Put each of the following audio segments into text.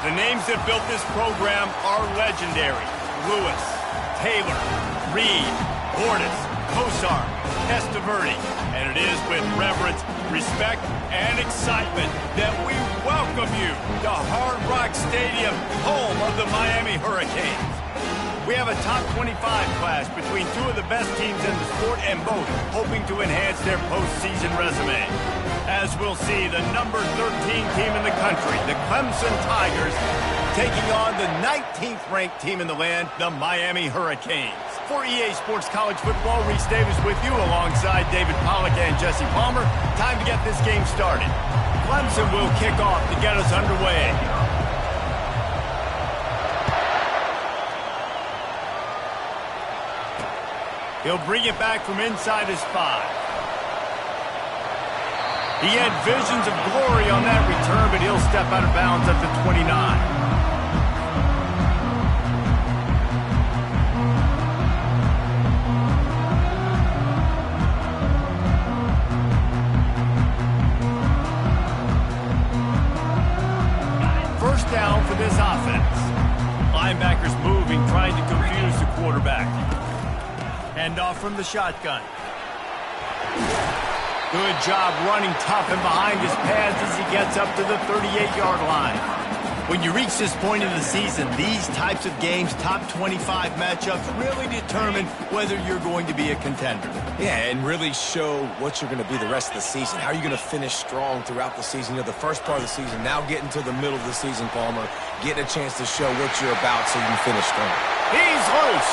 The names that built this program are legendary. Lewis, Taylor, Reed, Bordas, Kosar, Testaverde. And it is with reverence, respect, and excitement that we welcome you to Hard Rock Stadium, home of the Miami Hurricanes. We have a top 25 class between two of the best teams in the sport and both hoping to enhance their postseason resume. As we'll see, the number 13 team in the country, the Clemson Tigers, taking on the 19th ranked team in the land, the Miami Hurricanes. For EA Sports College Football, Reese Davis with you alongside David Pollack and Jesse Palmer. Time to get this game started. Clemson will kick off to get us underway. He'll bring it back from inside his 5. He had visions of glory on that return, but he'll step out of bounds at the 29. First down for this offense. Linebackers moving, trying to confuse the quarterback. Hand off from the shotgun. Good job running tough and behind his pads as he gets up to the 38-yard line. When you reach this point in the season, these types of games, top 25 matchups, really determine whether you're going to be a contender. Yeah, and really show what you're going to be the rest of the season. How are you going to finish strong throughout the season? You know, the first part of the season, now getting to the middle of the season, Palmer, getting a chance to show what you're about so you can finish strong. He's loose.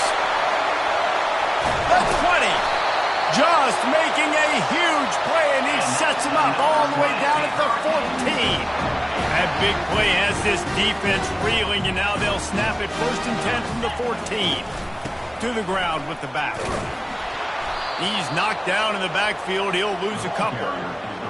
The 20. Just making a huge play, and he sets him up all the way down at the 14. That big play has this defense reeling, and now they'll snap it 1st and 10 from the 14. To the ground with the back. He's knocked down in the backfield. He'll lose a couple.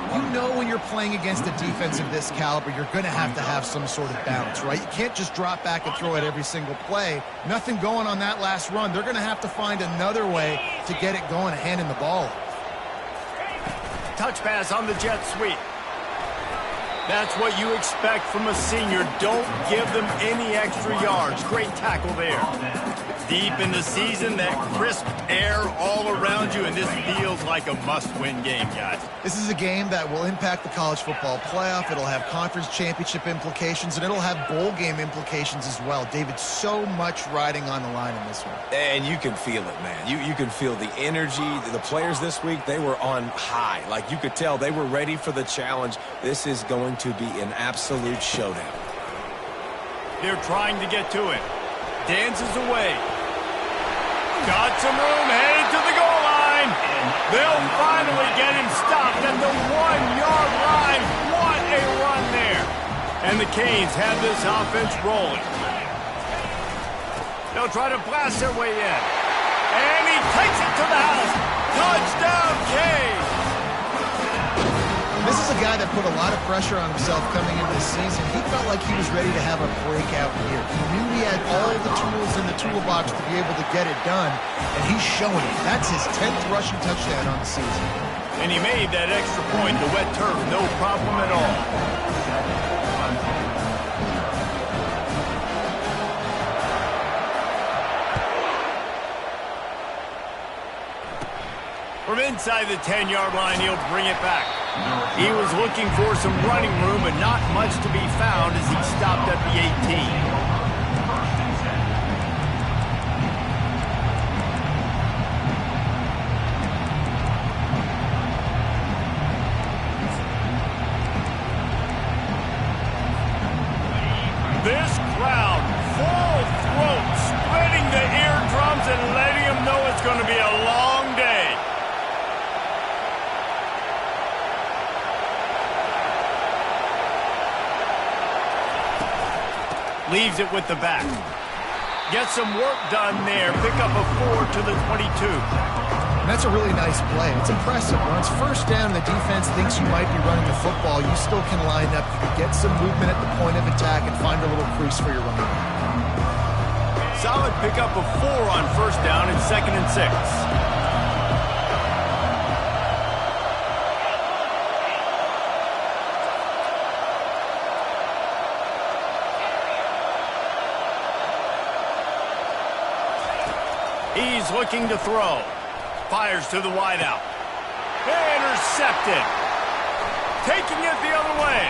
You know when you're playing against a defense of this caliber, you're going to have some sort of balance, right? You can't just drop back and throw it every single play. Nothing going on that last run. They're going to have to find another way to get it going and handing the ball off. Touch pass on the jet sweep. That's what you expect from a senior. Don't give them any extra yards. Great tackle there. Deep in the season, that crisp air all around you, and this feels like a must-win game, guys. This is a game that will impact the college football playoff. It'll have conference championship implications, and it'll have bowl game implications as well. David, so much riding on the line in this one. And you can feel it, man. You can feel the energy. The players this week, they were on high. Like, you could tell they were ready for the challenge. This is going to be an absolute showdown. They're trying to get to it. Dances away. Got some room, headed to the goal line. They'll finally get him stopped at the 1-yard line. What a run there. And the Canes have this offense rolling. They'll try to blast their way in. And he takes it to the house. Touchdown, Canes. This is a guy that put a lot of pressure on himself coming into this season. He felt like he was ready to have a breakout year. He knew he had all the tools in the toolbox to be able to get it done, and he's showing it. That's his 10th rushing touchdown on the season. And he made that extra point, the wet turf, no problem at all. From inside the 10-yard line, he'll bring it back. He was looking for some running room, but not much to be found as he stopped at the 18. This crowd, full throat, splitting the eardrums and letting them know it's going to be a long day. Leaves it with the back. Get some work done there. Pick up a 4 to the 22. And that's a really nice play. It's impressive. When it's first down and the defense thinks you might be running the football, you still can line up. You can get some movement at the point of attack and find a little crease for your running back. Solid pickup of 4 on first down and 2nd and 6. He's looking to throw. Fires to the wideout. Intercepted. Taking it the other way.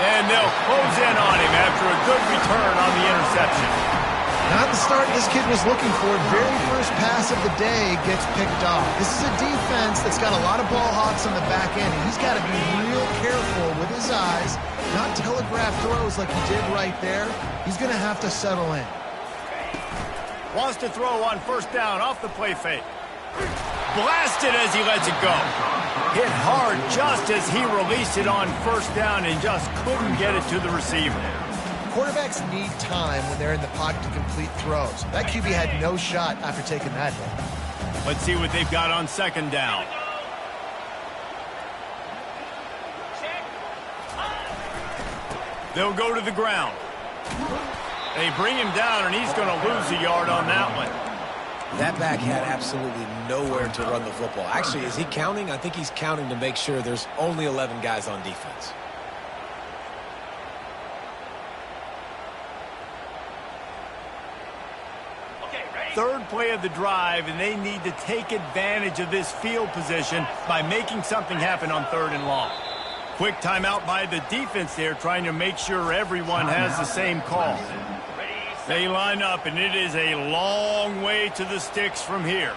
And they'll close in on him after a good return on the interception. Not the start this kid was looking for. Very first pass of the day gets picked off. This is a defense that's got a lot of ball hawks on the back end. He's got to be real careful with his eyes, not telegraph throws like he did right there. He's going to have to settle in. Wants to throw on first down off the play fake. Blasted as he lets it go. Hit hard just as he released it on first down and just couldn't get it to the receiver. Quarterbacks need time when they're in the pocket to complete throws. That QB had no shot after taking that hit. Let's see what they've got on second down. They'll go to the ground. They bring him down, and he's going to lose a yard on that one. That back had absolutely nowhere to run the football. Actually, is he counting? I think he's counting to make sure there's only 11 guys on defense. Third play of the drive, and they need to take advantage of this field position by making something happen on 3rd and long. Quick timeout by the defense there, trying to make sure everyone has the same call. They line up, and it is a long way to the sticks from here.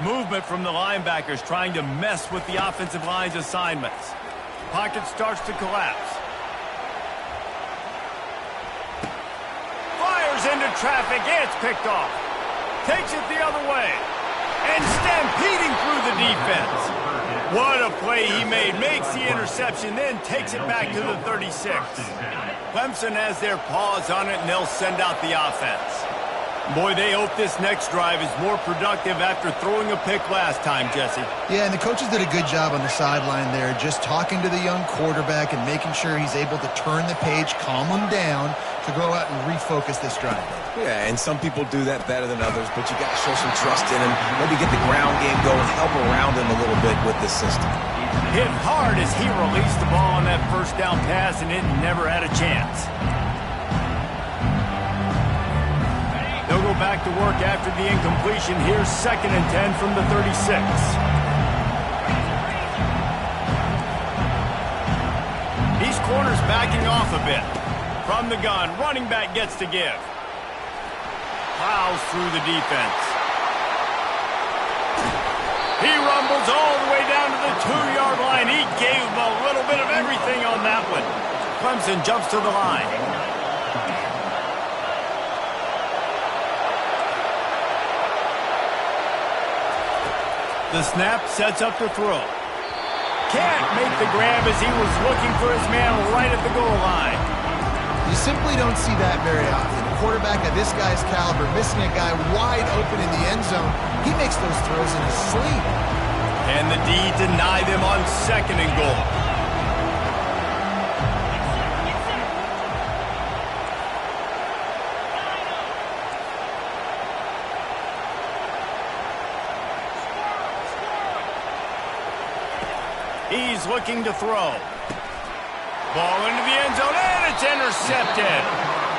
Movement from the linebackers trying to mess with the offensive line's assignments. Pocket starts to collapse. Fires into traffic. It's picked off. Takes it the other way. And stampeding through the defense. What a play he made. Makes the interception, then takes it back to the 36. Clemson has their paws on it, and they'll send out the offense. Boy, they hope this next drive is more productive after throwing a pick last time, Jesse. Yeah, and the coaches did a good job on the sideline there, just talking to the young quarterback and making sure he's able to turn the page, calm him down, to go out and refocus this drive. Yeah, and some people do that better than others, but you got to show some trust in him. Maybe get the ground game going, help around him a little bit with this system. Hit hard as he released the ball on that first down pass, and it never had a chance. They'll go back to work after the incompletion. Here's 2nd and 10 from the 36. These corners backing off a bit. From the gun, running back gets to give. Plows through the defense. He rumbles all the way down to the 2-yard line. He gave him a little bit of everything on that one. Clemson jumps to the line. The snap sets up to throw. Can't make the grab as he was looking for his man right at the goal line. You simply don't see that very often. A quarterback of this guy's caliber missing a guy wide open in the end zone. He makes those throws in his sleep. And the D deny them on 2nd and goal. He's looking to throw. Ball into the end zone, and it's intercepted.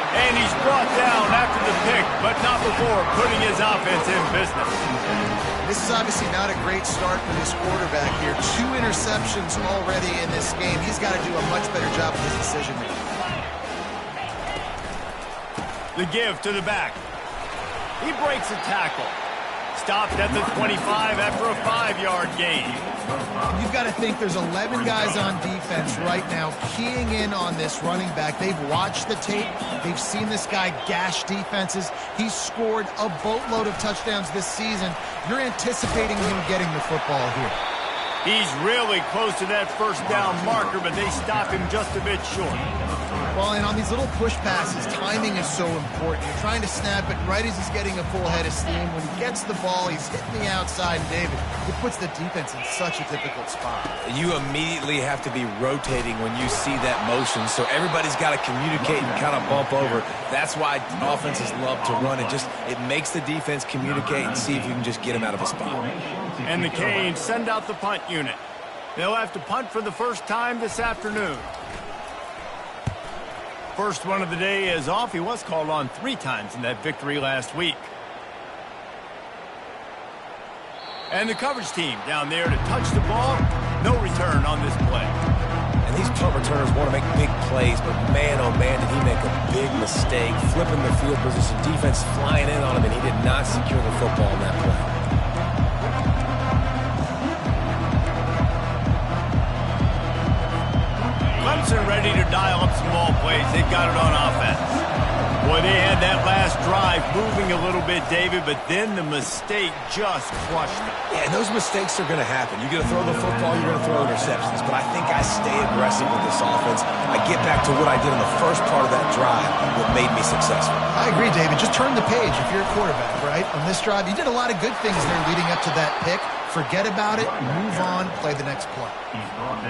And he's brought down after the pick, but not before putting his offense in business. This is obviously not a great start for this quarterback here. 2 interceptions already in this game. He's got to do a much better job with his decision-making. The give to the back. He breaks a tackle. Stopped at the 25 after a 5-yard gain. You've got to think there's 11 guys on defense right now keying in on this running back. They've watched the tape. They've seen this guy gash defenses. He's scored a boatload of touchdowns this season. You're anticipating him getting the football here. He's really close to that first down marker, but they stop him just a bit short. Well, and on these little push passes, timing is so important. You're trying to snap it right as he's getting a full head of steam. When he gets the ball, he's hitting the outside, and David, it puts the defense in such a difficult spot. You immediately have to be rotating when you see that motion, so everybody's got to communicate and kind of bump over. That's why offenses love to run. It makes the defense communicate and see if you can just get him out of a spot. And the Canes send out the punt unit. They'll have to punt for the first time this afternoon. First one of the day is off. He was called on 3 times in that victory last week. And the coverage team down there to touch the ball. No return on this play. And these punt returners want to make big plays, but man, oh man, did he make a big mistake. Flipping the field position, defense flying in on him, and he did not secure the football in that play. Clemson ready to dial up some ball plays. They've got it on offense. Boy, they had that last drive moving a little bit, David, but then the mistake just crushed them. Yeah, and those mistakes are going to happen. You're going to throw the football, you're going to throw interceptions. But I think I stay aggressive with this offense. I get back to what I did in the first part of that drive, what made me successful. I agree, David. Just turn the page if you're a quarterback, right? On this drive, you did a lot of good things there leading up to that pick. Forget about it, move on, play the next play.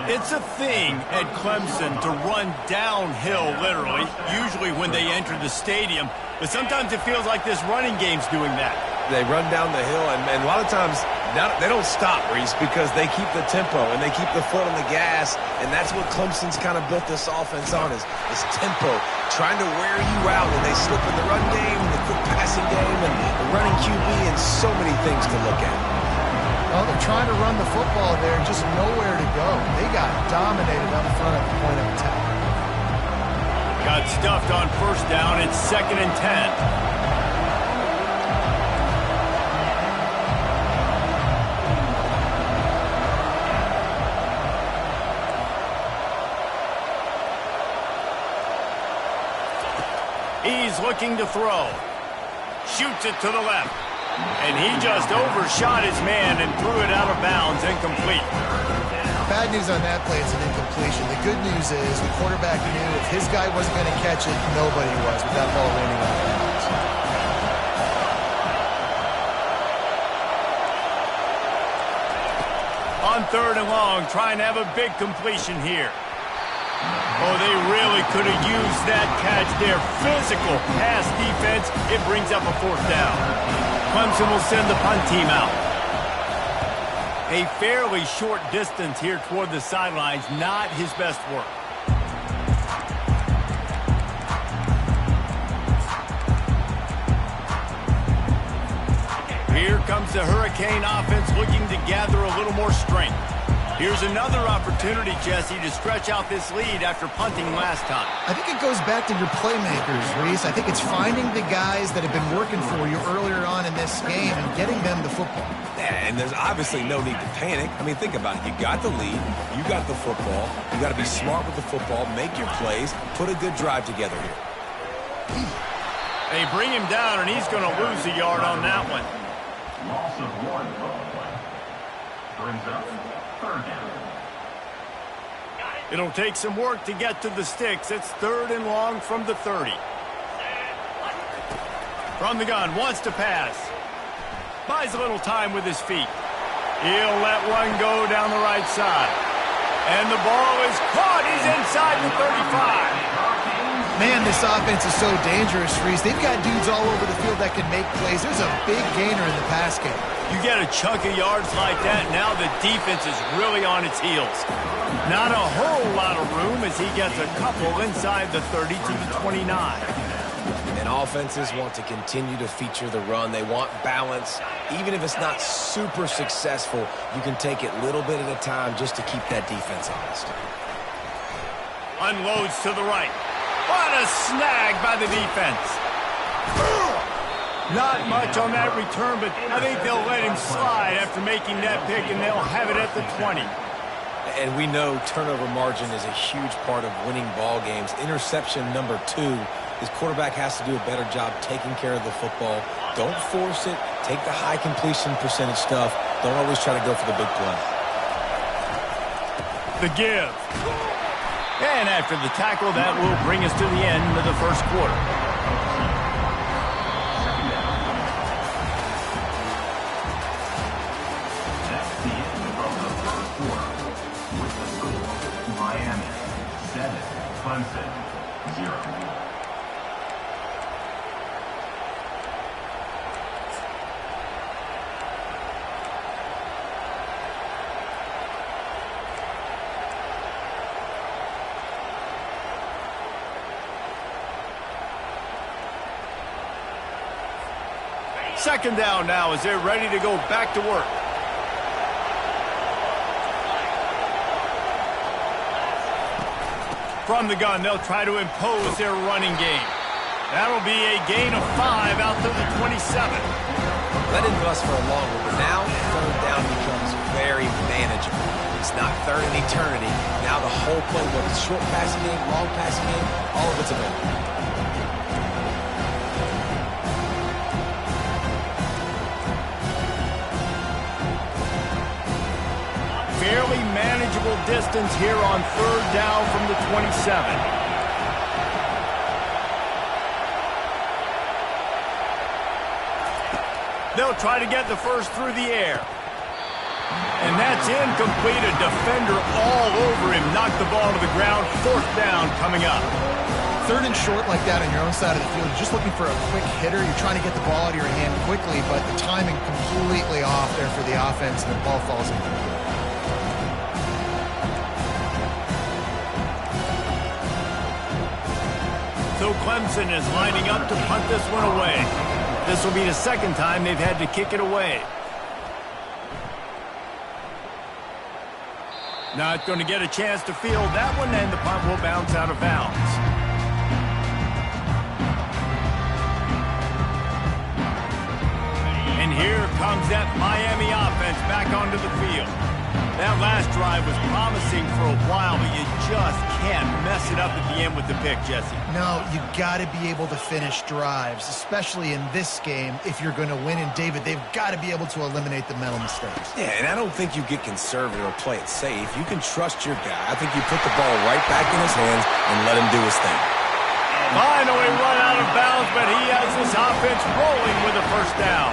It's a thing at Clemson to run downhill, literally, usually when they enter the stadium. But sometimes it feels like this running game's doing that. They run down the hill, and a lot of times they don't stop, Reese, because they keep the tempo and they keep the foot on the gas, and that's what Clemson's kind of built this offense on is tempo, trying to wear you out, and they slip in the run game, and the quick passing game, and the running QB, and so many things to look at. Well, they're trying to run the football there, just nowhere to go. They got dominated up front at the point of attack. Got stuffed on first down. It's 2nd and 10. He's looking to throw. Shoots it to the left. And he just overshot his man and threw it out of bounds, incomplete. Bad news on that play, it's an incompletion. The good news is the quarterback knew if his guy wasn't going to catch it, nobody was with that ball landing on bounds. On 3rd and long, trying to have a big completion here. Oh, they really could have used that catch there. Physical pass defense. It brings up a 4th down. Clemson will send the punt team out. A fairly short distance here toward the sidelines. Not his best work. Here comes the Hurricane offense looking to gather a little more strength. Here's another opportunity, Jesse, to stretch out this lead after punting last time. I think it goes back to your playmakers, Reese. I think it's finding the guys that have been working for you earlier on in this game and getting them the football. Yeah, and there's obviously no need to panic. I mean, think about it. You got the lead. You got the football. You got to be smart with the football, make your plays, put a good drive together here. They bring him down, and he's going to lose a yard on that one. Loss of 1 football play. Brings up 3rd down. It'll take some work to get to the sticks. It's 3rd and long from the 30. From the gun, wants to pass. Buys a little time with his feet. He'll let one go down the right side. And the ball is caught. He's inside the 35. Man, this offense is so dangerous, Reese. They've got dudes all over the field that can make plays. There's a big gainer in the pass game. You get a chunk of yards like that, now the defense is really on its heels. Not a whole lot of room as he gets a couple inside the 30 to the 29. And offenses want to continue to feature the run. They want balance. Even if it's not super successful, you can take it little bit at a time just to keep that defense honest. Unloads to the right. What a snag by the defense. Not much on that return, but I think they'll let him slide after making that pick, and they'll have it at the 20. And we know turnover margin is a huge part of winning ball games. Interception number 2. His quarterback has to do a better job taking care of the football. Don't force it. Take the high completion percentage stuff. Don't always try to go for the big play. The give. And after the tackle, that will bring us to the end of the first quarter. That's the end of the first quarter. With the score, Miami 7, Clemson 0. Second down now as they're ready to go back to work. From the gun, they'll try to impose their running game. That'll be a gain of 5 out to the 27. Let it bust for a long one, but now third down becomes very manageable. It's not third in eternity. Now the whole playbook, short passing game, long passing game, all of it's available. Fairly manageable distance here on third down from the 27. They'll try to get the first through the air. And that's incomplete. A defender all over him. Knocked the ball to the ground. Fourth down coming up. Third and short like that on your own side of the field, you're just looking for a quick hitter. You're trying to get the ball out of your hand quickly, but the timing completely off there for the offense, and the ball falls incomplete. So Clemson is lining up to punt this one away. This will be the second time they've had to kick it away. Not going to get a chance to field that one, and the punt will bounce out of bounds. And here comes that Miami offense back onto the field. That last drive was promising for a while, but you just can't mess it up at the end with the pick, Jesse. No, you got to be able to finish drives, especially in this game if you're going to win. And, David, they've got to be able to eliminate the mental mistakes. Yeah, and I don't think you get conservative or play it safe. You can trust your guy. I think you put the ball right back in his hands and let him do his thing. Finally run out of bounds, but he has his offense rolling with a first down.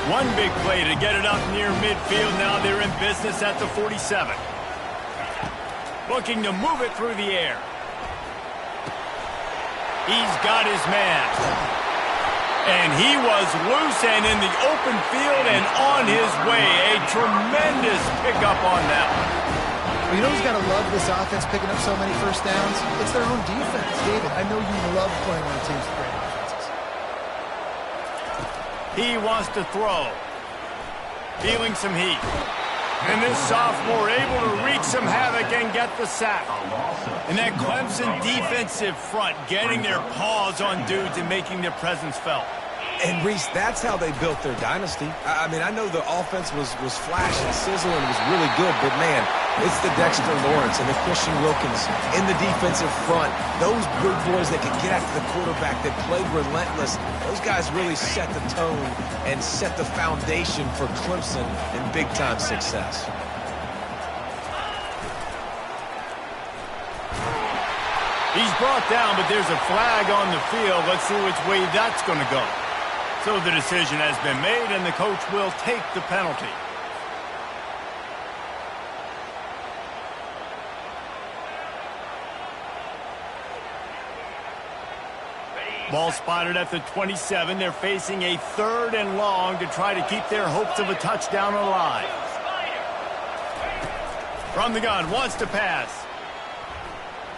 One big play to get it up near midfield. Now they're in business at the 47. Looking to move it through the air. He's got his man. And he was loose and in the open field and on his way. A tremendous pickup on that one. Well, you know who's got to love this offense picking up so many first downs? It's their own defense. David, I know you love playing on teams with great offenses. He wants to throw. Feeling some heat. And this sophomore able to wreak some havoc and get the sack. And that Clemson defensive front getting their paws on dudes and making their presence felt. And, Reese, that's how they built their dynasty. I mean, I know the offense was flash and sizzle and was really good, but, man, it's the Dexter Lawrence and the Christian Wilkins in the defensive front. Those big boys that can get after the quarterback, that played relentless, those guys really set the tone and set the foundation for Clemson and big-time success. He's brought down, but there's a flag on the field. Let's see which way that's going to go. So the decision has been made, and the coach will take the penalty. Ball spotted at the 27. They're facing a third and long to try to keep their hopes of a touchdown alive. From the gun, wants to pass.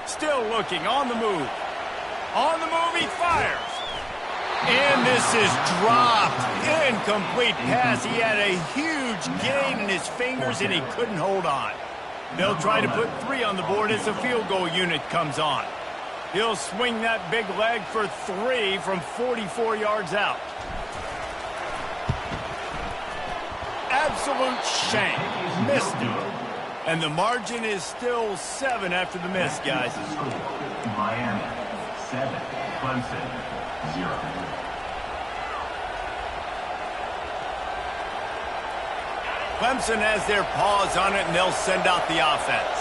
Still looking, on the move. On the move, he fires. And this is dropped. Incomplete pass. He had a huge gain in his fingers, and he couldn't hold on. They'll try to put 3 on the board as the field goal unit comes on. He'll swing that big leg for 3 from 44 yards out. Absolute shame. Missed it. And the margin is still 7 after the miss, guys. Miami 7, Clemson 0. Clemson has their paws on it, and they'll send out the offense.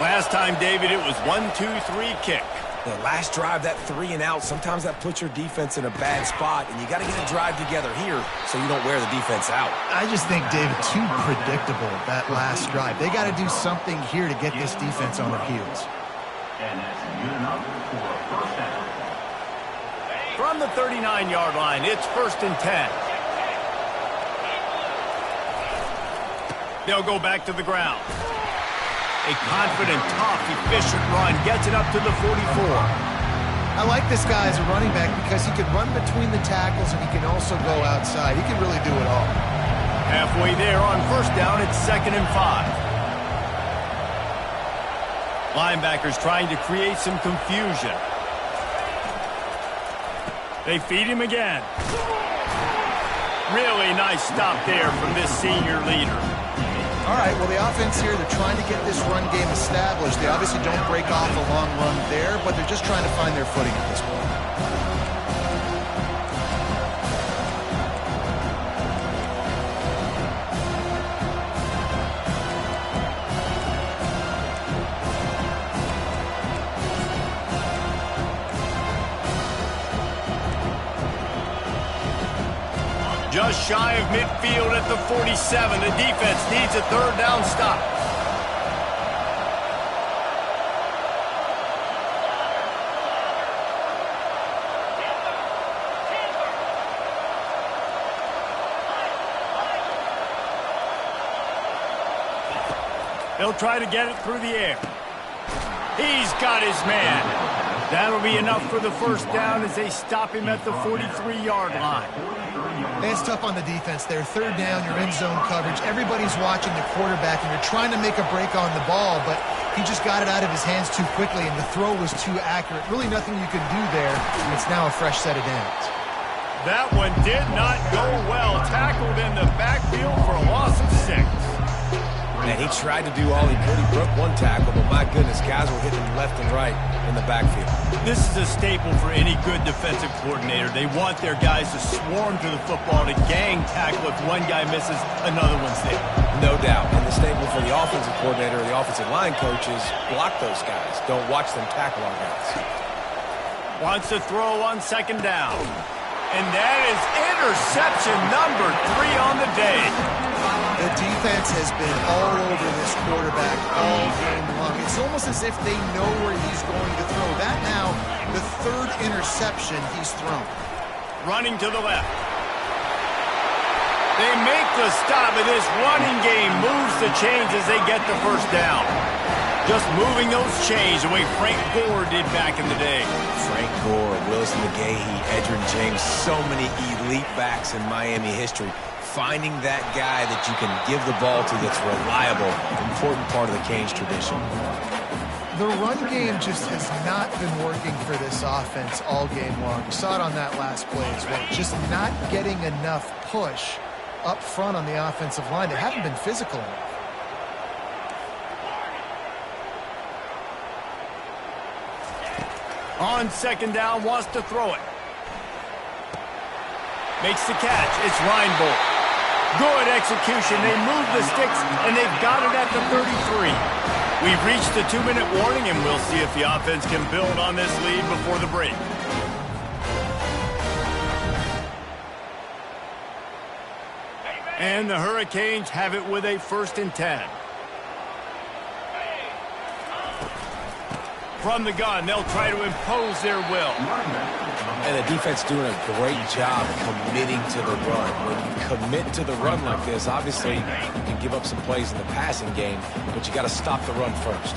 Last time, David, it was 1-2-3 kick. The last drive, that 3 and out, sometimes that puts your defense in a bad spot, and you got to get a drive together here so you don't wear the defense out. I just think, David, too predictable, that last drive. They got to do something here to get this defense on their heels. And that's good enough for a first down. From the 39-yard line, it's 1st and 10. They'll go back to the ground. A confident, tough, efficient run gets it up to the 44. I like this guy as a running back because he can run between the tackles and he can also go outside. He can really do it all. Halfway there on 1st down, it's 2nd and 5. Linebackers trying to create some confusion. They feed him again. Really nice stop there from this senior leader. All right, well, the offense here, they're trying to get this run game established. They obviously don't break off a long run there, but they're just trying to find their footing at this point. Just shy of midfield at the 47. The defense needs a third down stop. They'll try to get it through the air. He's got his man. That'll be enough for the first down as they stop him at the 43-yard line. It's tough on the defense there. Third down, you're in zone coverage. Everybody's watching the quarterback, and you're trying to make a break on the ball, but he just got it out of his hands too quickly, and the throw was too accurate. Really nothing you can do there. It's now a fresh set of downs. That one did not go well. Tackled in the backfield for a loss of 6. And he tried to do all he could. He broke one tackle, but my goodness, guys were hitting him left and right in the backfield. This is a staple for any good defensive coordinator. They want their guys to swarm to the football, to gang tackle. If one guy misses, another one's there. No doubt. And the staple for the offensive coordinator or the offensive line coaches, block those guys. Don't watch them tackle our guys. Wants to throw on second down. And that is interception number 3 on the day. The defense has been all over this quarterback all game long. It's almost as if they know where he's going to throw. That now, the third interception he's thrown. Running to the left. They make the stop, and this running game moves the chains as they get the first down. Just moving those chains the way Frank Gore did back in the day. Frank Gore, Willis McGahee, Edgerrin James, so many elite backs in Miami history. Finding that guy that you can give the ball to that's reliable, important part of the Canes tradition. The run game just has not been working for this offense all game long. You saw it on that last play as well. Just not getting enough push up front on the offensive line. They haven't been physical enough. On second down, wants to throw it. Makes the catch. It's Reinbold. Good execution. They move the sticks, and they've got it at the 33. We've reached the 2-minute warning, and we'll see if the offense can build on this lead before the break. And the Hurricanes have it with a 1st and 10. From the gun, they'll try to impose their will. And the defense doing a great job committing to the run. When you commit to the run like this, obviously you can give up some plays in the passing game, but you got to stop the run first.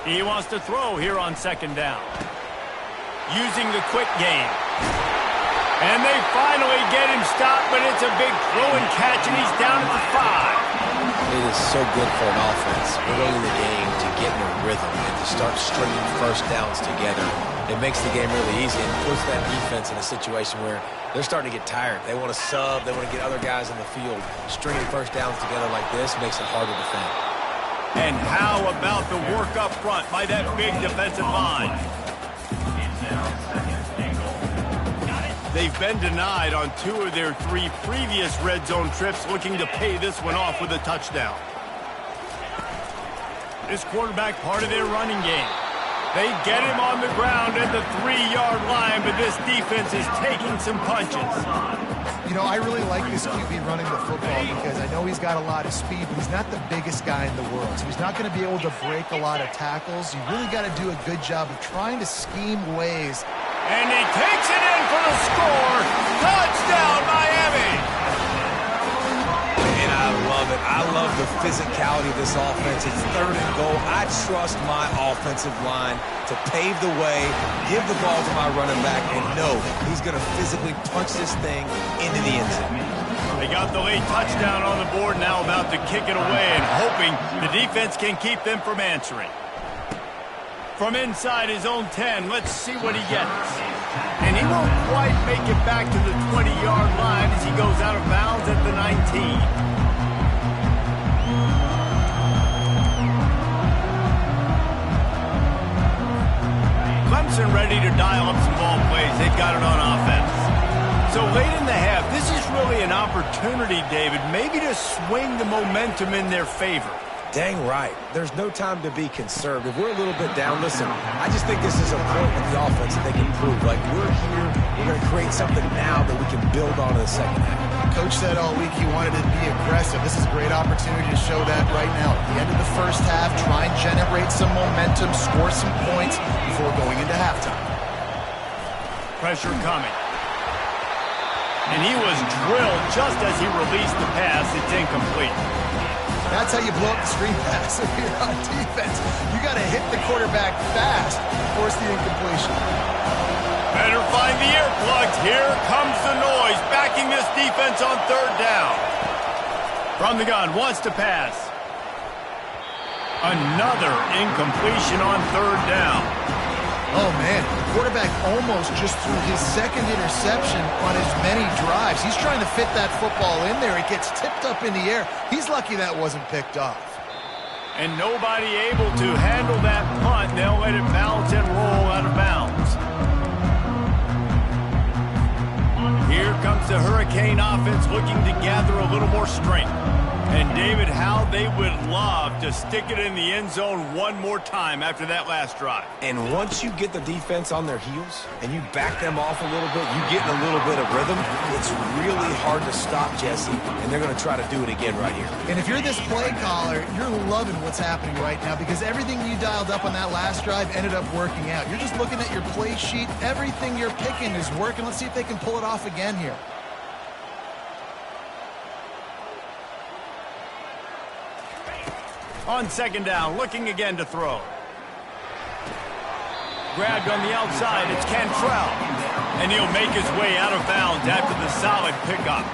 He wants to throw here on second down. Using the quick game. And they finally get him stopped, but it's a big throw and catch, and he's down at the 5. It is so good for an offense early in the game to get in a rhythm and to start stringing first downs together. It makes the game really easy and puts that defense in a situation where they're starting to get tired. They want to sub. They want to get other guys on the field. Stringing first downs together like this makes it hard to defend. And how about the work up front by that big defensive line? They've been denied on 2 of their 3 previous red zone trips, looking to pay this one off with a touchdown. This quarterback part of their running game. They get him on the ground at the 3-yard line, but this defense is taking some punches. You know, I really like this QB running the football because I know he's got a lot of speed, but he's not the biggest guy in the world. So he's not going to be able to break a lot of tackles. You really got to do a good job of trying to scheme ways. And he takes it in for the score. Touchdown, Miami! And I love it. I love the physicality of this offense. It's 3rd and goal. I trust my offensive line to pave the way, give the ball to my running back, and know he's going to physically punch this thing into the end zone. They They got the late touchdown on the board, now about to kick it away and hoping the defense can keep them from answering. From inside his own 10, let's see what he gets. And he won't quite make it back to the 20-yard line as he goes out of bounds at the 19. Clemson ready to dial up some ball plays. They've got it on offense. So late in the half, this is really an opportunity, David, maybe to swing the momentum in their favor. Dang right. There's no time to be conservative. We're a little bit down. Listen, I just think this is a point with the offense that they can prove. Like, we're here, we're going to create something now that we can build on in the second half. Coach said all week he wanted to be aggressive. This is a great opportunity to show that right now. At the end of the first half, try and generate some momentum, score some points before going into halftime. Pressure coming. And he was drilled just as he released the pass. It's incomplete. That's how you blow up the screen pass if you're on defense. You got to hit the quarterback fast, force the incompletion. Better find the earplugs. Here comes the noise, backing this defense on third down. From the gun, wants to pass. Another incompletion on third down. Oh, man, the quarterback almost just threw his second interception on as many drives. He's trying to fit that football in there. It gets tipped up in the air. He's lucky that wasn't picked off. And nobody able to handle that punt. They'll let it bounce and roll out of bounds. Here comes the Hurricane offense looking to gather a little more strength. And, David, how they would love to stick it in the end zone one more time after that last drive. And once you get the defense on their heels and you back them off a little bit, you get in a little bit of rhythm, it's really hard to stop, Jesse, and they're going to try to do it again right here. And if you're this play caller, you're loving what's happening right now because everything you dialed up on that last drive ended up working out. You're just looking at your play sheet. Everything you're picking is working. Let's see if they can pull it off again here. On second down, looking again to throw. Grabbed on the outside, it's Cantrell. And he'll make his way out of bounds after the solid pickup.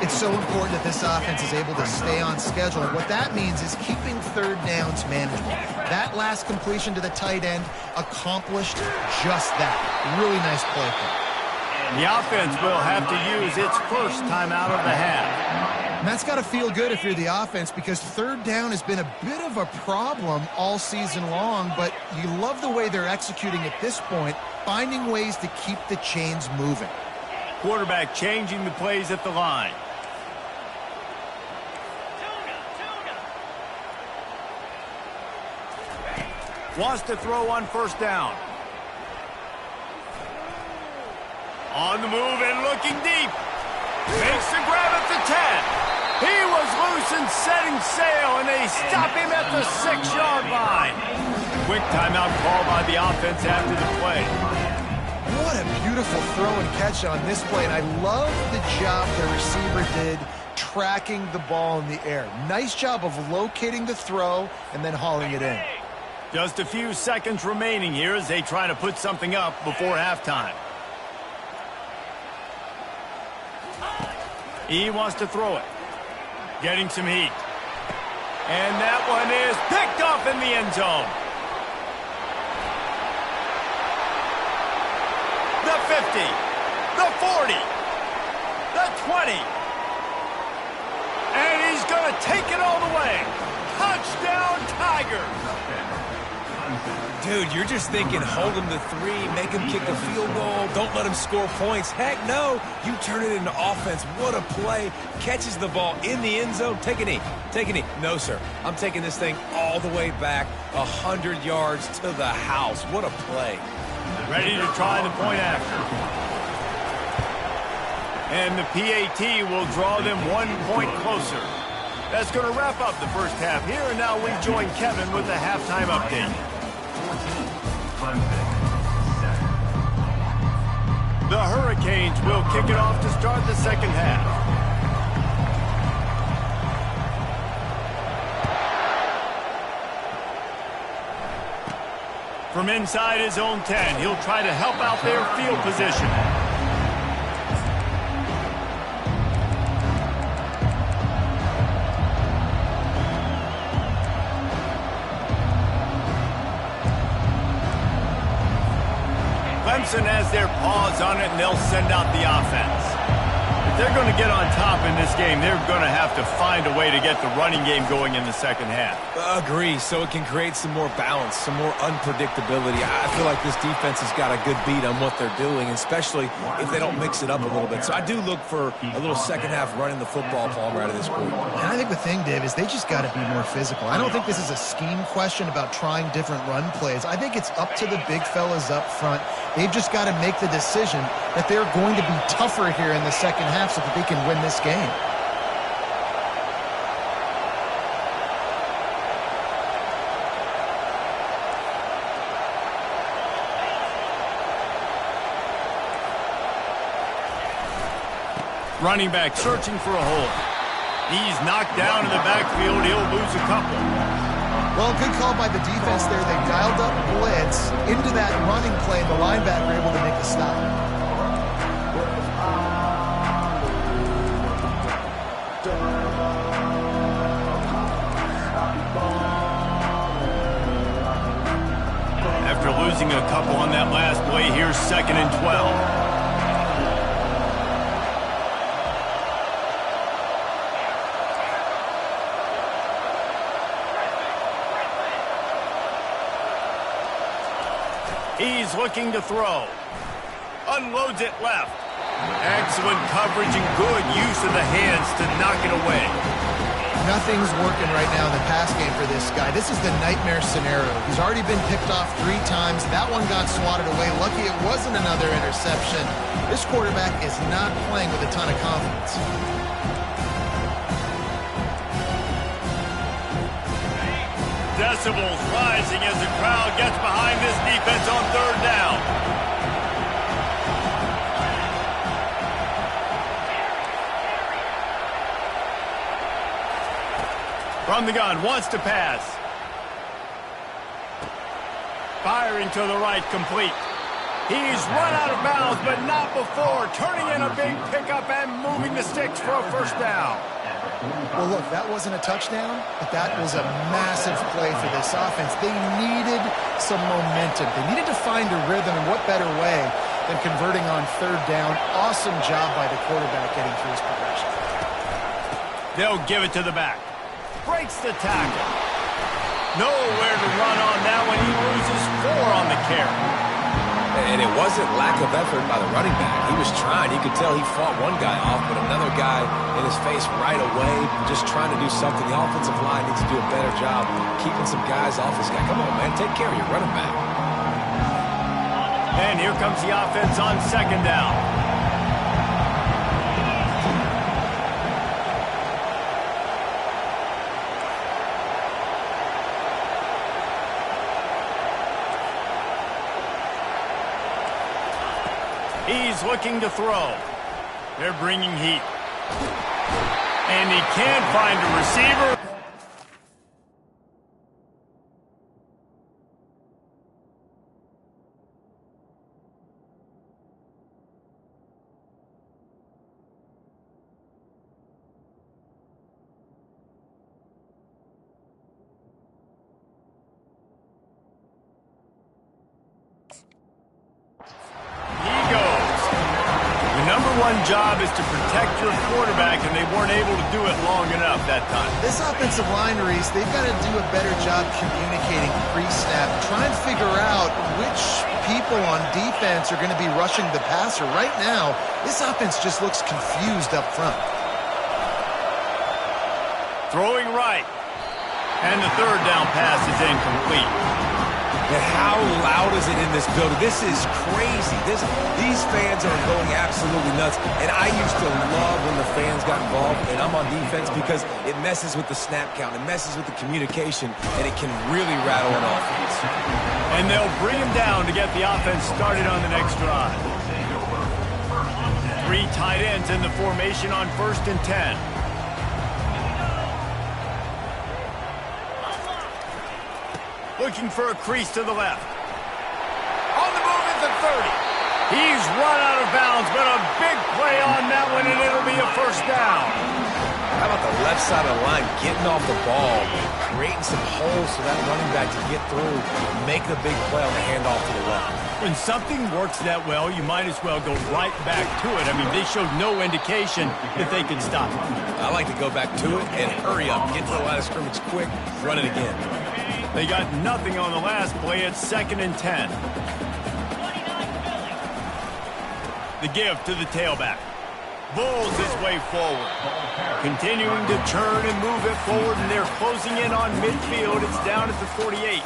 It's so important that this offense is able to stay on schedule. And what that means is keeping third downs manageable. That last completion to the tight end accomplished just that. Really nice play call. The offense will have to use its first time out of the half. And that's got to feel good if you're the offense because third down has been a bit of a problem all season long, but you love the way they're executing at this point, finding ways to keep the chains moving. Quarterback changing the plays at the line. Wants to throw on first down. On the move and looking deep. Makes the grab at the 10. He was loose and setting sail, and they stop him at the 6-yard line. Quick timeout call by the offense after the play. What a beautiful throw and catch on this play, and I love the job the receiver did tracking the ball in the air. Nice job of locating the throw and then hauling it in. Just a few seconds remaining here as they try to put something up before halftime. He wants to throw it. Getting some heat. And that one is picked off in the end zone. The 50. The 40. The 20. And he's going to take it all the way. Touchdown, Tigers. Dude, you're just thinking hold him to 3, make him kick a field goal, don't let him score points. Heck no, you turn it into offense. What a play. Catches the ball in the end zone. Take a knee. Take a knee. No, sir. I'm taking this thing all the way back 100 yards to the house. What a play. Ready to try the point after. And the PAT will draw them 1 point closer. That's going to wrap up the first half here, and now we join Kevin with the halftime update. The Hurricanes will kick it off to start the second half. From inside his own 10, he'll try to help out their field position. Wilson has their paws on it, and they'll send out the offense. If they're going to get on top in this game, they're going to have to find a way to get the running game going in the second half. Agree, so it can create some more balance, some more unpredictability. I feel like this defense has got a good beat on what they're doing, especially if they don't mix it up a little bit. So I do look for a little second half running the football, Palmer, out of this group. And I think the thing, Dave, is they just got to be more physical. I don't think this is a scheme question about trying different run plays. I think it's up to the big fellas up front. They've just got to make the decision that they're going to be tougher here in the second half so that they can win this game. Running back searching for a hole. He's knocked down in the backfield. He'll lose a couple. Well, good call by the defense there. They dialed up blitz into that running play, and the linebacker able to make a stop. After losing a couple on that last play, here's 2nd and 12. He's looking to throw. Unloads it left. Excellent coverage and good use of the hands to knock it away. Nothing's working right now in the pass game for this guy. This is the nightmare scenario. He's already been picked off 3 times. That one got swatted away. Lucky it wasn't another interception. This quarterback is not playing with a ton of confidence. Decibels rising as the crowd gets behind this defense on 3rd down. From the gun, wants to pass. Firing to the right, complete. He's run out of bounds, but not before. Turning in a big pickup and moving the sticks for a 1st down. Well, look, that wasn't a touchdown, but that was a massive play for this offense. They needed some momentum. They needed to find a rhythm, and what better way than converting on 3rd down. Awesome job by the quarterback getting through his progression. They'll give it to the back. Breaks the tackle. Nowhere to run on that one. He loses 4 on the carry. And it wasn't lack of effort by the running back. He was trying. You could tell he fought one guy off, but another guy in his face right away, just trying to do something. The offensive line needs to do a better job keeping some guys off this guy. Come on, man. Take care of your running back. And here comes the offense on 2nd down. He's looking to throw. They're bringing heat. And he can't find a receiver. Job is to protect your quarterback, and they weren't able to do it long enough that time. This offensive line, Reese, they've got to do a better job communicating pre-snap, try and figure out which people on defense are going to be rushing the passer. Right now, this offense just looks confused up front. Throwing right, and the 3rd down pass is incomplete. And how loud is it in this building? This is crazy. These fans are going absolutely nuts. And I used to love when the fans got involved, and I'm on defense, because it messes with the snap count. It messes with the communication, and it can really rattle an offense. And they'll bring him down to get the offense started on the next drive. 3 tight ends in the formation on 1st and 10. Looking for a crease to the left. On the move at the 30. He's run out of bounds, but a big play on that one, and it'll be a 1st down. How about the left side of the line, getting off the ball, creating some holes for that running back to get through, make the big play on the handoff to the left. When something works that well, you might as well go right back to it. I mean, they showed no indication that they could stop it. I like to go back to it and hurry up, get to the line of scrimmage quick, run it again. They got nothing on the last play at 2nd and 10. The give to the tailback. Bulls his way forward. Continuing to turn and move it forward, and they're closing in on midfield. It's down at the 48.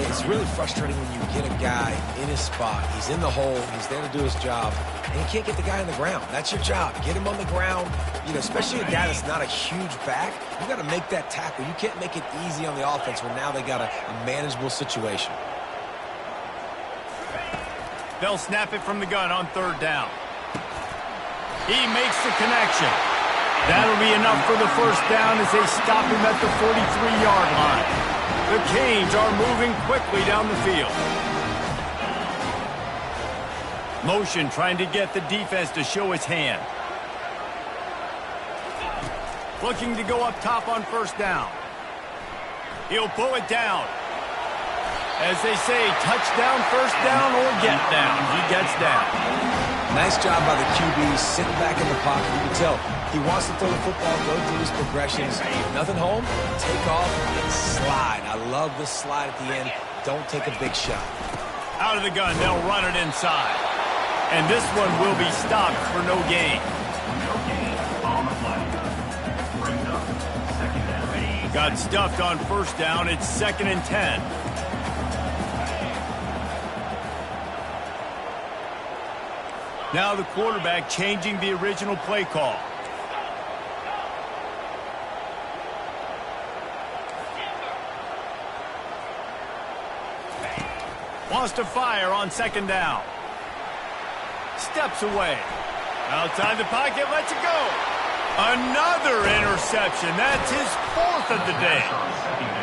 It's really frustrating when you get a guy in his spot. He's in the hole. He's there to do his job, and you can't get the guy on the ground. That's your job. Get him on the ground. You know, especially a guy that's not a huge back. You got to make that tackle. You can't make it easy on the offense when now they got a manageable situation. They'll snap it from the gun on 3rd down. He makes the connection. That'll be enough for the 1st down as they stop him at the 43-yard line. The Canes are moving quickly down the field. Motion trying to get the defense to show his hand. Looking to go up top on 1st down. He'll pull it down. As they say, touchdown, 1st down, or get down. He gets down. Nice job by the QB, sitting back in the pocket. You can tell he wants to throw the football, go through his progressions. Nothing home, take off, and slide. I love the slide at the end. Don't take a big shot. Out of the gun, they'll run it inside. And this one will be stopped for no gain. No gain on the play. Brings up 2nd down. Got stuffed on 1st down. It's 2nd and 10. Now the quarterback changing the original play call. Wants to fire on 2nd down. Steps away. Outside the pocket, lets it go. Another interception. That's his 4th of the day.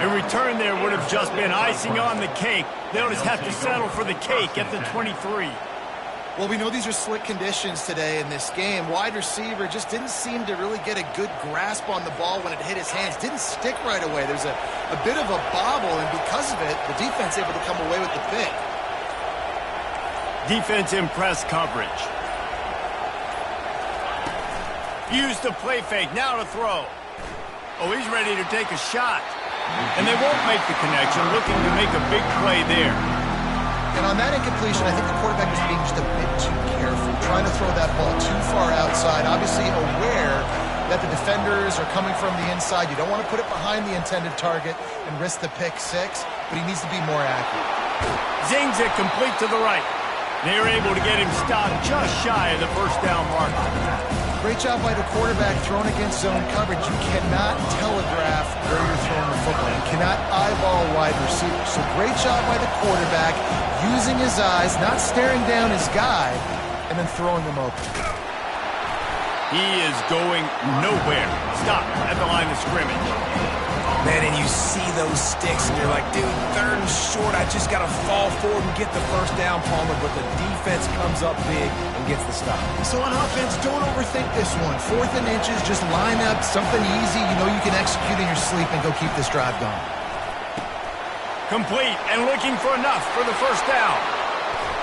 A return there would have just been icing on the cake. They'll just have to settle for the cake at the 23. Well, we know these are slick conditions today in this game. Wide receiver just didn't seem to really get a good grasp on the ball when it hit his hands. Didn't stick right away. There's a bit of a bobble, and because of it, the defense able to come away with the pick. Defense in press coverage. Use the play fake. Now to throw. Oh, he's ready to take a shot. And they won't make the connection, looking to make a big play there. And on that incompletion, I think the quarterback was being just a bit too careful, trying to throw that ball too far outside, obviously aware that the defenders are coming from the inside. You don't want to put it behind the intended target and risk the pick 6, but he needs to be more accurate. Zings it complete to the right. They're able to get him stopped just shy of the 1st down mark. Great job by the quarterback throwing against zone coverage. You cannot telegraph where you're throwing the football. You cannot eyeball wide receivers. So great job by the quarterback using his eyes, not staring down his guy, and then throwing him open. He is going nowhere. Stop at the line of scrimmage. Man, and you see those sticks, and you're like, dude, 3rd and short. I just got to fall forward and get the 1st down, Palmer, but the defense comes up big and gets the stop. So on offense, don't overthink this one. 4th and inches, just line up something easy. You know you can execute in your sleep and go keep this drive going. Complete and looking for enough for the 1st down.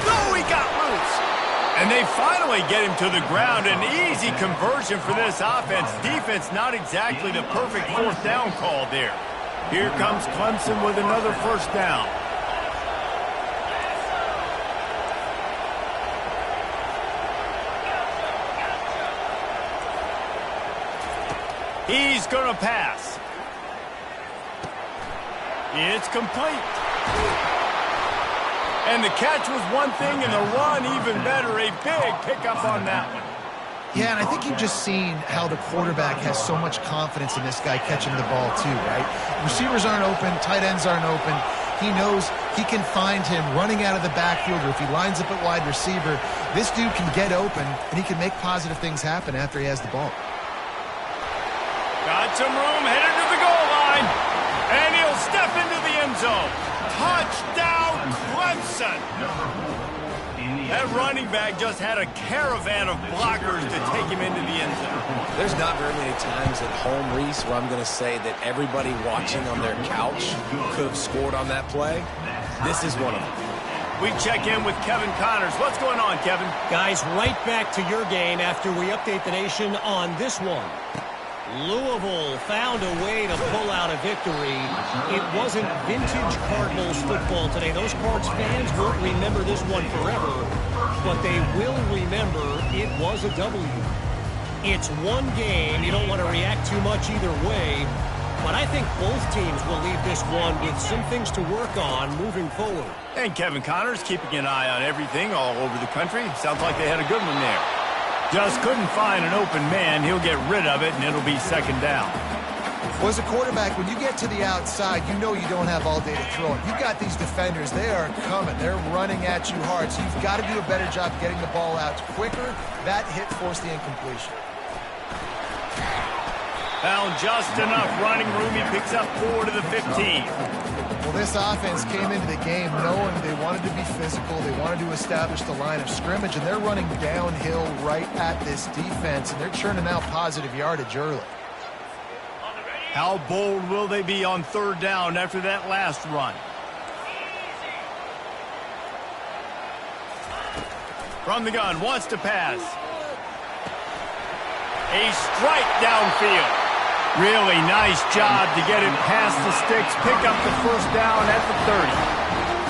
No, he got loose. And they finally get him to the ground. An easy conversion for this offense. Defense not exactly the perfect 4th down call there. Here comes Clemson with another 1st down. He's going to pass. It's complete. And the catch was one thing, and the run even better. A big pickup on that one. Yeah, and I think you've just seen how the quarterback has so much confidence in this guy catching the ball too, right? Receivers aren't open, tight ends aren't open. He knows he can find him running out of the backfield, or if he lines up at wide receiver, this dude can get open, and he can make positive things happen after he has the ball. Got some room, headed to the goal line, and he'll step into the end zone. Touchdown, Clemson! That running back just had a caravan of blockers to take him into the end zone. There's not very many times at home, Reese, where I'm going to say that everybody watching on their couch could have scored on that play. This is one of them. We check in with Kevin Connors. What's going on, Kevin? Guys, right back to your game after we update the nation on this one. Louisville found a way to pull out a victory. It wasn't vintage Cardinals football today. Those Cards fans won't remember this one forever, but they will remember it was a W. It's one game. You don't want to react too much either way, but I think both teams will leave this one with some things to work on moving forward. And Kevin Connors keeping an eye on everything all over the country. Sounds like they had a good one there. Just couldn't find an open man. He'll get rid of it, and it'll be second down. Well, as a quarterback, when you get to the outside, you know you don't have all day to throw it. You've got these defenders. They are coming. They're running at you hard, so you've got to do a better job getting the ball out quicker. That hit forced the incompletion. Found just enough running room. He picks up 4 to the 15. Well, this offense came into the game knowing they wanted to be physical. They wanted to establish the line of scrimmage, and they're running downhill right at this defense, and they're churning out positive yardage early. How bold will they be on third down after that last run? From the gun, wants to pass. A strike downfield. Really nice job to get it past the sticks, pick up the first down at the 30.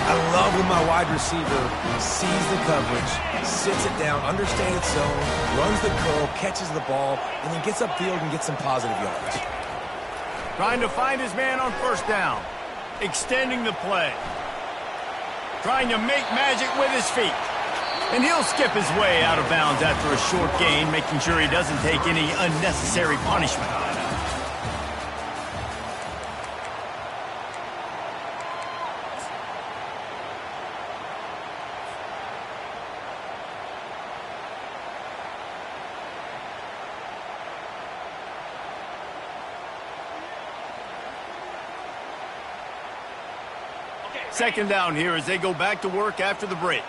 I love when my wide receiver sees the coverage, sits it down, understands its zone, runs the curl, catches the ball, and then gets upfield and gets some positive yards. Trying to find his man on first down. Extending the play. Trying to make magic with his feet. And he'll skip his way out of bounds after a short gain, making sure he doesn't take any unnecessary punishment. Second down here as they go back to work after the break.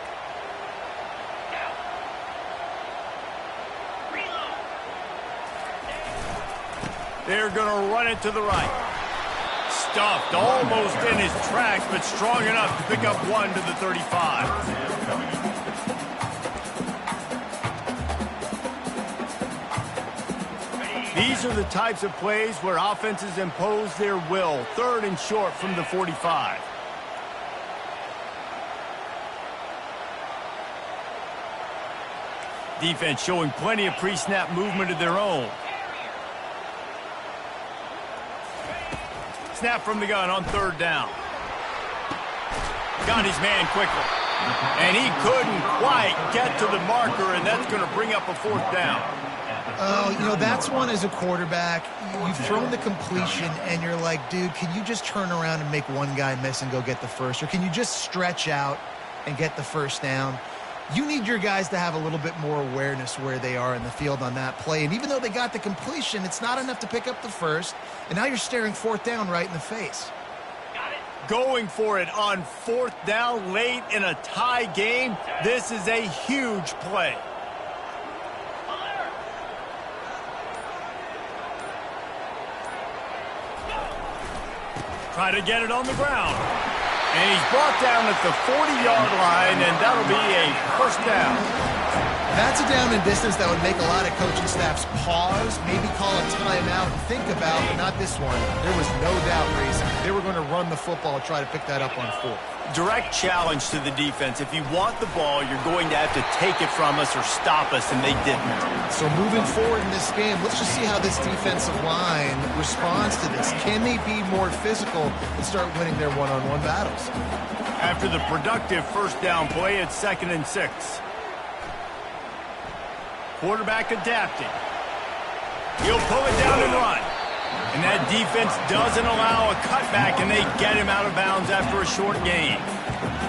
They're going to run it to the right. Stuffed almost in his tracks, but strong enough to pick up 1 to the 35. These are the types of plays where offenses impose their will. Third and short from the 45. Defense showing plenty of pre-snap movement of their own. Snap from the gun on third down. Got his man quickly. And he couldn't quite get to the marker, and that's going to bring up a fourth down. Oh, you know, that's one as a quarterback. You've thrown the completion, and you're like, dude, can you just turn around and make one guy miss and go get the first? Or can you just stretch out and get the first down? You need your guys to have a little bit more awareness where they are in the field on that play. And even though they got the completion, it's not enough to pick up the first. And now you're staring fourth down right in the face. Going for it on fourth down late in a tie game. This is a huge play. Try to get it on the ground. And he's brought down at the 40-yard line, and that'll be a first down. That's a down and distance that would make a lot of coaching staffs pause, maybe call a timeout and think about, but not this one. There was no doubt, Reese, they were going to run the football and try to pick that up on fourth. Direct challenge to the defense. If you want the ball, you're going to have to take it from us or stop us, and they didn't. So moving forward in this game, let's just see how this defensive line responds to this. Can they be more physical and start winning their one-on-one battles? After the productive first down play, it's 2nd and 6. Quarterback adapting. He'll pull it down and run. And that defense doesn't allow a cutback, and they get him out of bounds after a short gain.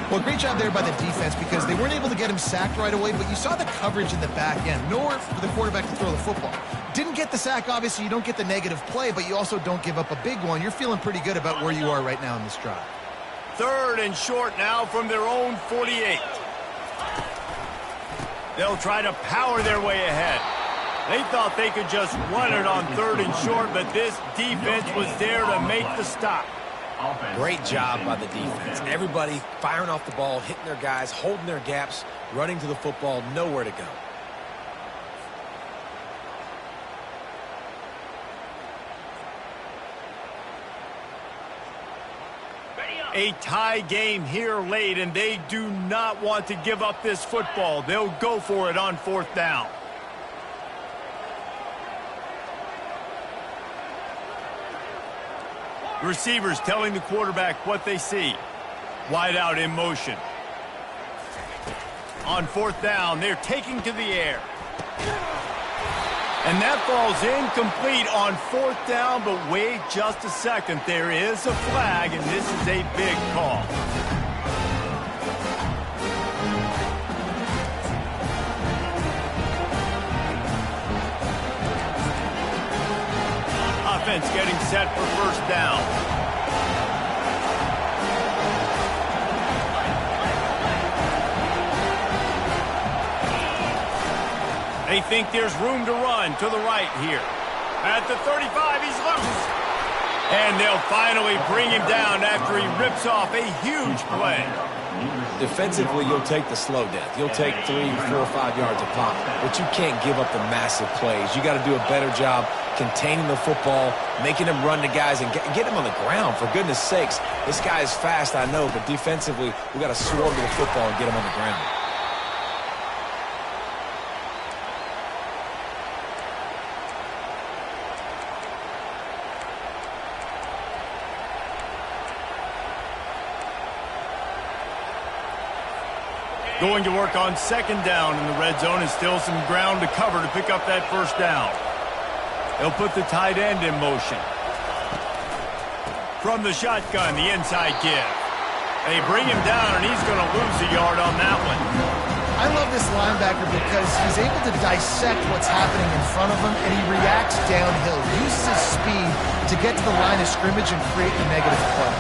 Well, great job there by the defense because they weren't able to get him sacked right away, but you saw the coverage in the back end. Nowhere for the quarterback to throw the football. Didn't get the sack, obviously. You don't get the negative play, but you also don't give up a big one. You're feeling pretty good about where you are right now in this drive. 3rd and short now from their own 48. They'll try to power their way ahead. They thought they could just run it on 3rd and short, but this defense was there to make the stop. Great job by the defense. Everybody firing off the ball, hitting their guys, holding their gaps, running to the football, nowhere to go. A tie game here late, and they do not want to give up this football. They'll go for it on 4th down. Receivers telling the quarterback what they see. Wide out in motion. On 4th down, they're taking to the air. And that ball's incomplete on 4th down, but wait just a second. There is a flag, and this is a big call. Offense getting set for 1st down. They think there's room to run to the right here. At the 35, he's loose. And they'll finally bring him down after he rips off a huge play. Defensively, you'll take the slow death. You'll take 3, 4, 5 yards a pop, but you can't give up the massive plays. You got to do a better job containing the football, making them run to guys, and get him on the ground. For goodness sakes, this guy is fast, I know, but defensively, we got to swarm to the football and get him on the ground. Going to work on 2nd down in the red zone, and still some ground to cover to pick up that 1st down. They'll put the tight end in motion. From the shotgun, the inside give. They bring him down, and he's going to lose a yard on that one. I love this linebacker because he's able to dissect what's happening in front of him, and he reacts downhill, uses his speed to get to the line of scrimmage and create the negative play.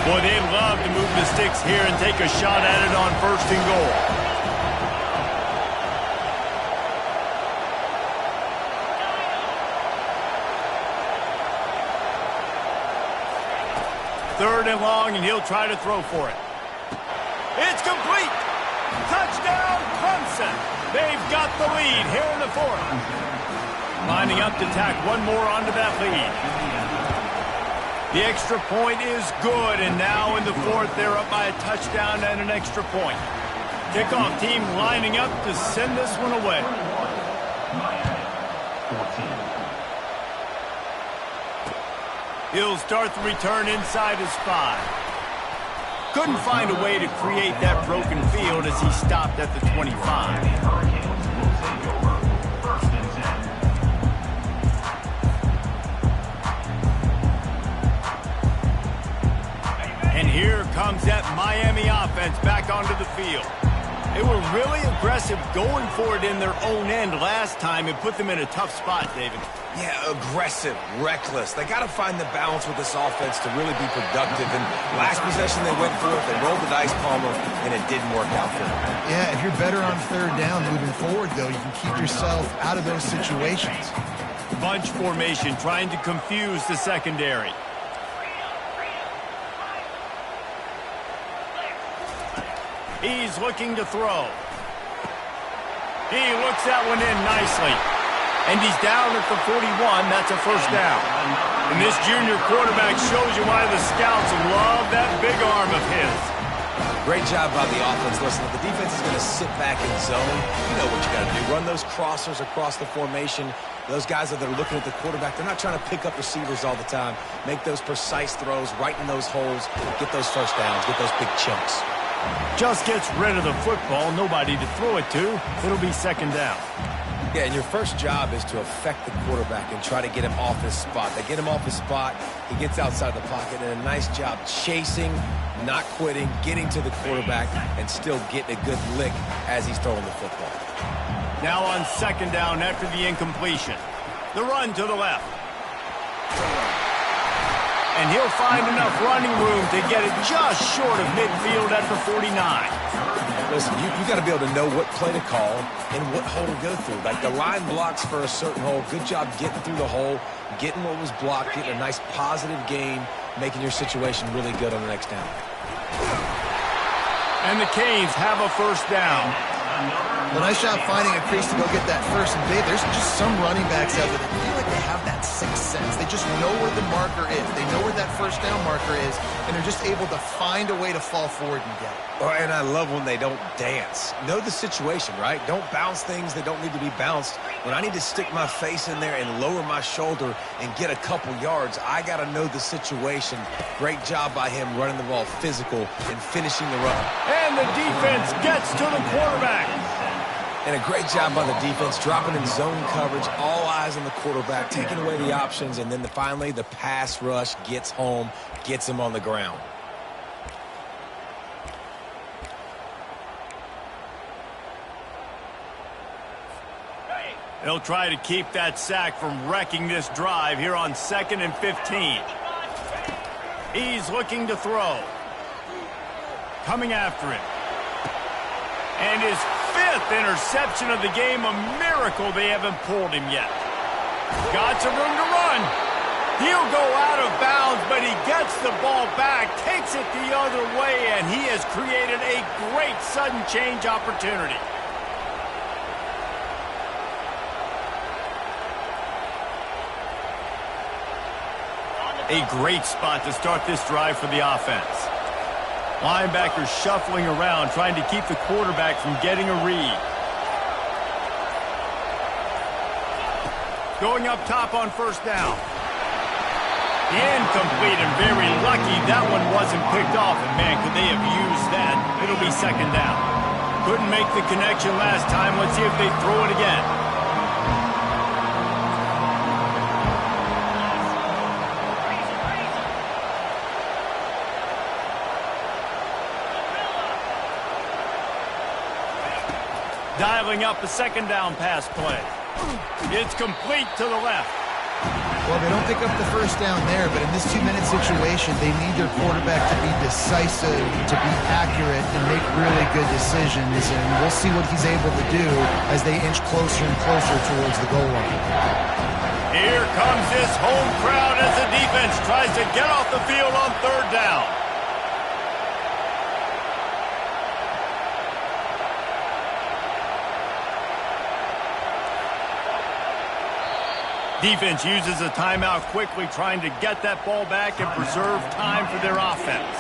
Boy, they love to move the sticks here and take a shot at it on 1st and goal. Third and long, and he'll try to throw for it. It's complete. Touchdown, Clemson. They've got the lead here in the 4th. Lining up to tack one more onto that lead. The extra point is good, and now in the 4th, they're up by a touchdown and an extra point. Kickoff team lining up to send this one away. He'll start the return inside his 5. Couldn't find a way to create that broken field as he stopped at the 25. Here comes that Miami offense back onto the field. They were really aggressive going for it in their own end last time and put them in a tough spot, David. Yeah, aggressive, reckless. They got to find the balance with this offense to really be productive. And last possession they went for it, they rolled the dice, Palmer, and it didn't work out for them. Yeah, if you're better on 3rd down moving forward, though, you can keep yourself out of those situations. Bunch formation trying to confuse the secondary. He's looking to throw. He looks that one in nicely. And he's down at the 41. That's a 1st down. And this junior quarterback shows you why the scouts love that big arm of his. Great job by the offense. Listen, if the defense is going to sit back in zone, you know what you got to do. Run those crossers across the formation. Those guys that are looking at the quarterback, they're not trying to pick up receivers all the time. Make those precise throws right in those holes. Get those 1st downs. Get those big chunks. Just gets rid of the football, nobody to throw it to. It'll be 2nd down. Yeah, and your first job is to affect the quarterback and try to get him off his spot. They get him off his spot, he gets outside the pocket, and a nice job chasing, not quitting, getting to the quarterback, and still getting a good lick as he's throwing the football. Now on 2nd down after the incompletion. The run to the left. and he'll find enough running room to get it just short of midfield at the 49. Listen, you got to be able to know what play to call and what hole to go through. Like the line blocks for a certain hole. Good job getting through the hole, getting what was blocked, getting a nice positive gain, making your situation really good on the next down. And the Canes have a first down. Well, nice job finding a crease to go get that first and big. There's just some running backs out there that feel like they have that sixth sense. They just know where the marker is. They know where that first down marker is, and they're just able to find a way to fall forward and get it. Oh, and I love when they don't dance. Know the situation, right? Don't bounce things that don't need to be bounced. When I need to stick my face in there and lower my shoulder and get a couple yards, I got to know the situation. Great job by him running the ball physical and finishing the run. And the defense gets to the quarterback. And a great job by the defense, dropping in zone coverage, all eyes on the quarterback, taking away the options, and then finally the pass rush gets home, gets him on the ground. They'll try to keep that sack from wrecking this drive here on 2nd and 15. He's looking to throw. Coming after him. And his 5th interception of the game, a miracle they haven't pulled him yet. Got some room to run. He'll go out of bounds, but he gets the ball back, takes it the other way, and he has created a great sudden change opportunity. A great spot to start this drive for the offense. Linebackers shuffling around, trying to keep the quarterback from getting a read. Going up top on first down. Incomplete and very lucky that one wasn't picked off. And man, could they have used that? It'll be 2nd down. Couldn't make the connection last time. Let's see if they throw it again. Dialing up a 2nd down pass play. It's complete to the left. Well, they don't pick up the first down there, but in this 2-minute situation, they need their quarterback to be decisive, to be accurate, and make really good decisions. And we'll see what he's able to do as they inch closer and closer towards the goal line. Here comes this home crowd as the defense tries to get off the field on 3rd down. Defense uses a timeout quickly, trying to get that ball back and preserve time for their offense.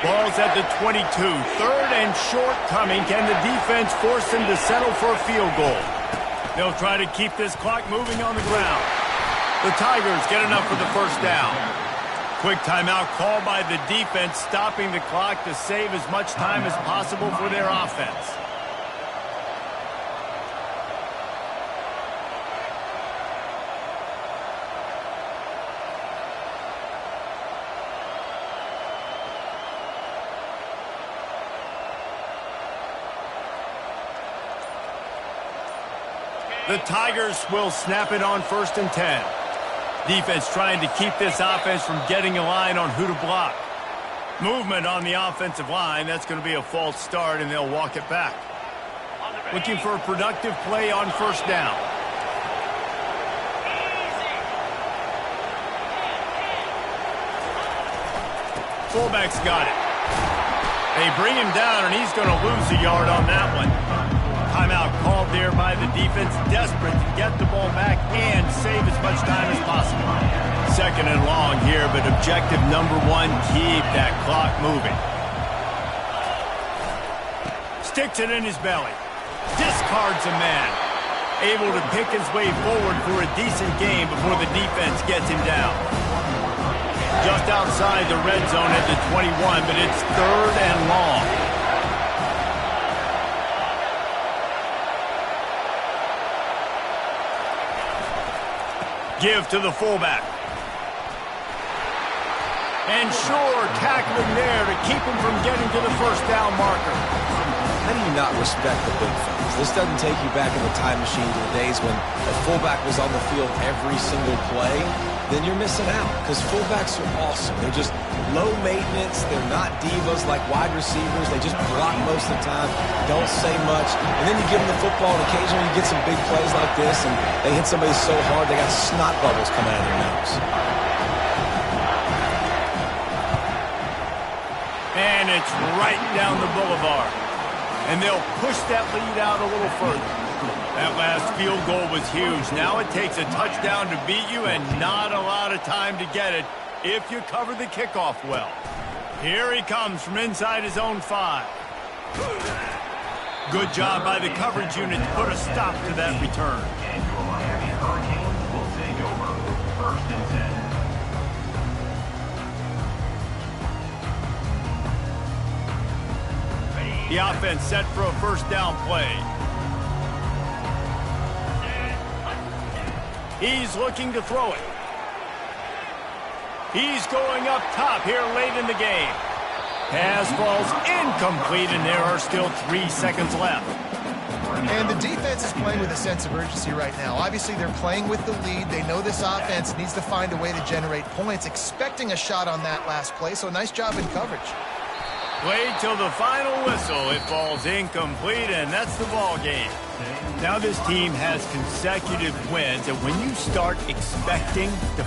Ball's at the 22. 3rd and short coming. Can the defense force them to settle for a field goal? They'll try to keep this clock moving on the ground. The Tigers get enough for the first down. Quick timeout called by the defense, stopping the clock to save as much time as possible for their offense. The Tigers will snap it on 1st and 10. Defense trying to keep this offense from getting a line on who to block. Movement on the offensive line. That's going to be a false start, and they'll walk it back. Looking for a productive play on first down. Fullback's got it. They bring him down, and he's going to lose a yard on that one. Timeout called there by the defense, desperate to get the ball back and save as much time as possible. 2nd and long here, but objective number 1, keep that clock moving. Sticks it in his belly. Discards a man. Able to pick his way forward for a decent game before the defense gets him down. Just outside the red zone at the 21, but it's 3rd and long. Give to the fullback. And sure, tackling there to keep him from getting to the first down marker. How do you not respect the big fellas? This doesn't take you back in the time machine to the days when a fullback was on the field every single play. Then you're missing out because fullbacks are awesome. They're just low maintenance. They're not divas like wide receivers. They just block most of the time, don't say much. And then you give them the football, and occasionally you get some big plays like this, and they hit somebody so hard they got snot bubbles coming out of their nose. And it's right down the boulevard. And they'll push that lead out a little further. That last field goal was huge. Now it takes a touchdown to beat you and not a lot of time to get it if you cover the kickoff well. Here he comes from inside his own 5. Good job by the coverage unit to put a stop to that return. And your Miami Hurricanes will take over. 1st and 10. The offense set for a first down play. He's looking to throw it. He's going up top here late in the game. Pass falls incomplete, and there are still 3 seconds left. And the defense is playing with a sense of urgency right now. Obviously, they're playing with the lead. They know this offense needs to find a way to generate points, expecting a shot on that last play, so nice job in coverage. Played till the final whistle. It falls incomplete, and that's the ball game. Now this team has consecutive wins, and when you start expecting to